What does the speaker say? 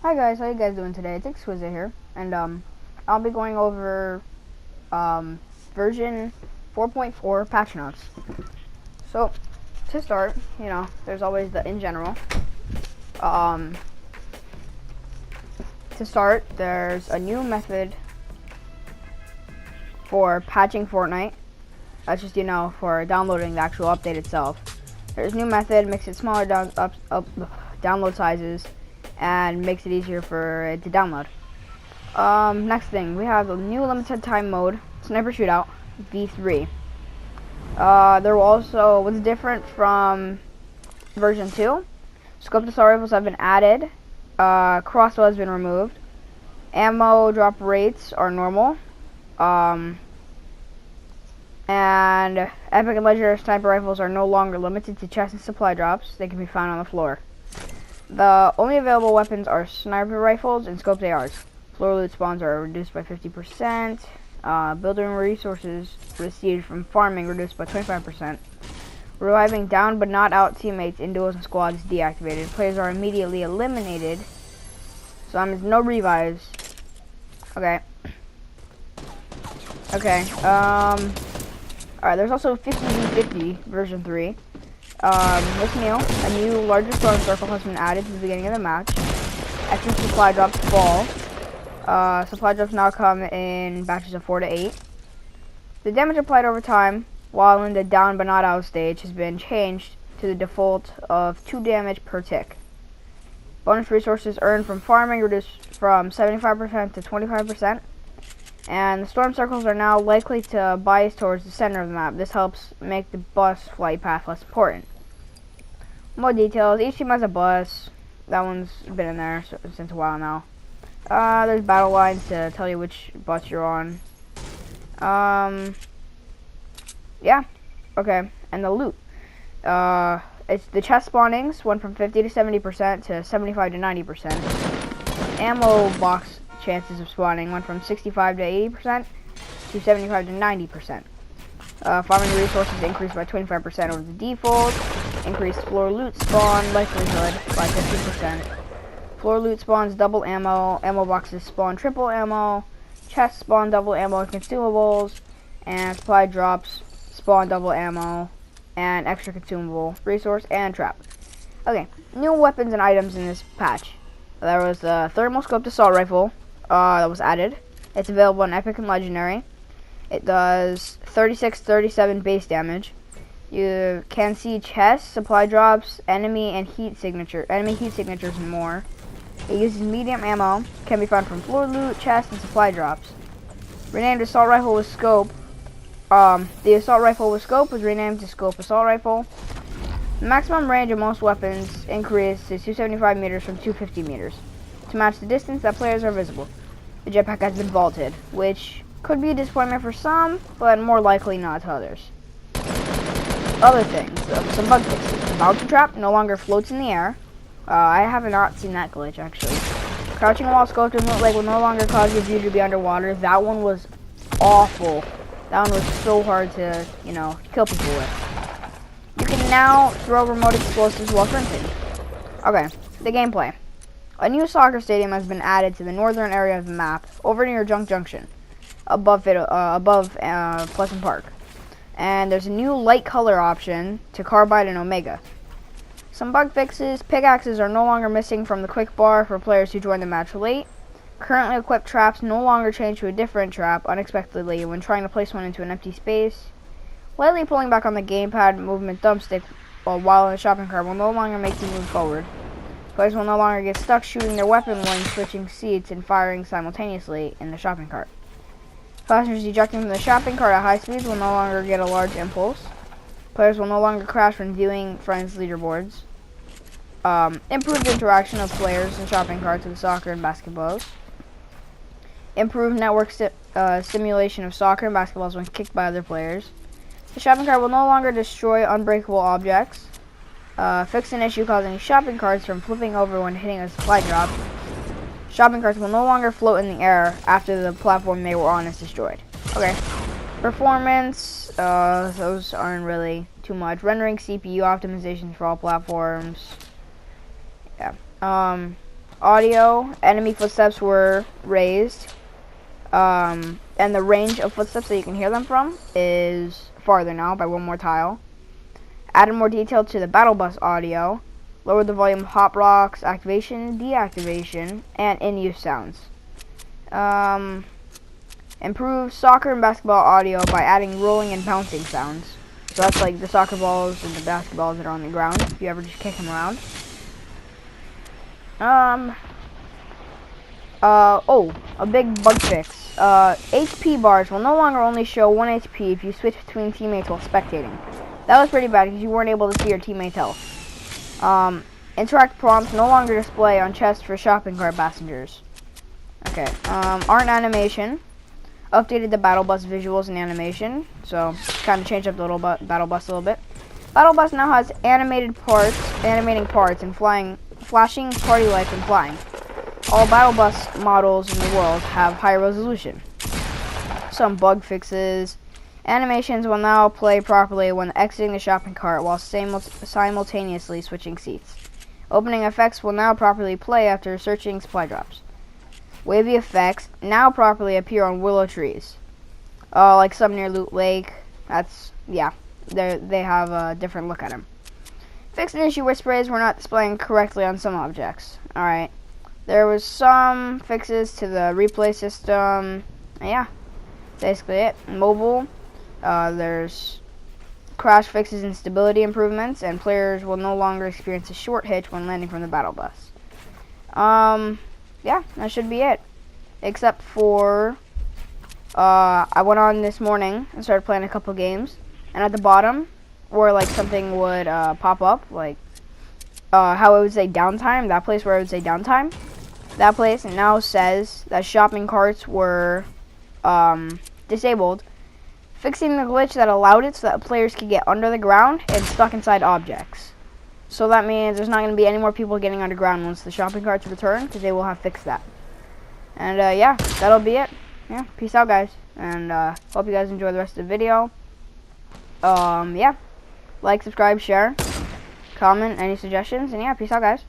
Hi guys, how you guys doing today? It's Exquisite here, and I'll be going over version 4.4 patch notes. So, to start, there's always the in general. To start, there's a new method for patching Fortnite. That's just, for downloading the actual update itself. There's a new method, makes it smaller download sizes, and makes it easier for it to download. Next thing, we have a new limited time mode, Sniper Shootout, V3. There will also, what's different from version 2, scope assault rifles have been added, crossbow has been removed, ammo drop rates are normal, and epic and legendary sniper rifles are no longer limited to chest and supply drops. They can be found on the floor. The only available weapons are sniper rifles and scoped ARs. Floor loot spawns are reduced by 50%. Building resources received from farming reduced by 25%. Reviving down but not out teammates in duos and squads deactivated. Players are immediately eliminated. So that means no revives. Okay. Alright, there's also 50v50 version 3. This meal, a new larger storm circle has been added to the beginning of the match. Extra supply drops fall. Supply drops now come in batches of 4 to 8. The damage applied over time, while in the down but not out stage, has been changed to the default of 2 damage per tick. Bonus resources earned from farming reduced from 75% to 25%. And the storm circles are now likely to bias towards the center of the map. This helps make the bus flight path less important. More details. Each team has a bus. That one's been in there since a while now. There's battle lines to tell you which bus you're on. Yeah. Okay. And the loot. It's the chest spawnings went from 50 to 70% to 75 to 90%. Ammo box chances of spawning went from 65 to 80% to 75 to 90%. Farming resources increased by 25% over the default. Increased floor loot spawn likelihood by 50%. Floor loot spawns double ammo. Ammo boxes spawn triple ammo. Chests spawn double ammo and consumables. And supply drops spawn double ammo and extra consumable resource and trap. Okay, new weapons and items in this patch. There was the thermal scoped assault rifle. That was added. It's available in epic and legendary. It does 36-37 base damage. You can see chests, supply drops, enemy heat signatures, and more. It uses medium ammo. Can be found from floor loot, chests, and supply drops. Renamed assault rifle with scope. The assault rifle with scope was renamed to scope assault rifle. The maximum range of most weapons increased to 275 meters from 250 meters. To match the distance that players are visible. The jetpack has been vaulted, which could be a disappointment for some, but more likely not to others. Other things, some bug fixes. The bouncer trap no longer floats in the air. I have not seen that glitch, actually. Crouching while scoped and loot like will no longer cause your view to be underwater. That one was awful. That one was so hard to, kill people with. You can now throw remote explosives while sprinting. Okay, the gameplay. A new soccer stadium has been added to the northern area of the map, over near Junk Junction, above Pleasant Park. And there's a new light color option to Carbide and Omega. Some bug fixes. Pickaxes are no longer missing from the quick bar for players who join the match late. Currently equipped traps no longer change to a different trap unexpectedly when trying to place one into an empty space. Lightly pulling back on the gamepad movement thumbstick while in a shopping cart will no longer make you move forward. Players will no longer get stuck shooting their weapon when switching seats and firing simultaneously in the shopping cart. Passengers ejecting from the shopping cart at high speeds will no longer get a large impulse. Players will no longer crash when viewing friends' leaderboards. Improved interaction of players in shopping carts with soccer and basketballs. Improved network simulation of soccer and basketballs when kicked by other players. The shopping cart will no longer destroy unbreakable objects. Fix an issue causing shopping carts from flipping over when hitting a supply drop. Shopping carts will no longer float in the air after the platform they were on is destroyed. Okay. Performance, those aren't really too much. Rendering CPU optimizations for all platforms. Yeah. audio, enemy footsteps were raised. And the range of footsteps that you can hear them from is farther now by one more tile. Added more detail to the battle bus audio. Lowered the volume of hop rocks, activation, deactivation, and in-use sounds. Improved soccer and basketball audio by adding rolling and bouncing sounds. So that's like the soccer balls and the basketballs that are on the ground, if you ever just kick them around. A big bug fix. HP bars will no longer only show 1 HP if you switch between teammates while spectating. That was pretty bad because you weren't able to see your teammates' health. Interact prompts no longer display on chests for shopping cart passengers. Okay, art animation. Updated the battle bus visuals and animation, so kind of changed up the little battle bus a little bit. Battle bus now has animating parts, and flashing party lights and flying. All battle bus models in the world have high resolution. Some bug fixes. Animations will now play properly when exiting the shopping cart while simultaneously switching seats. Opening effects will now properly play after searching supply drops. Wavy effects now properly appear on willow trees. Like some near Loot Lake. They have a different look at them. Fixed an issue where sprays were not displaying correctly on some objects. Alright. There was some fixes to the replay system. Yeah. Basically it. Mobile. There's crash fixes and stability improvements, and players will no longer experience a short hitch when landing from the battle bus. Yeah, that should be it. Except for, I went on this morning and started playing a couple games, and at the bottom, where like something would pop up, like how it would say downtime, that place where it would say downtime, that place now says that shopping carts were disabled, fixing the glitch that allowed it so that players could get under the ground and stuck inside objects. So that means there's not going to be any more people getting underground once the shopping carts return, because they will have fixed that. And yeah, that'll be it. Yeah, peace out, guys. And hope you guys enjoy the rest of the video. Yeah, like, subscribe, share, comment, any suggestions, and yeah, peace out, guys.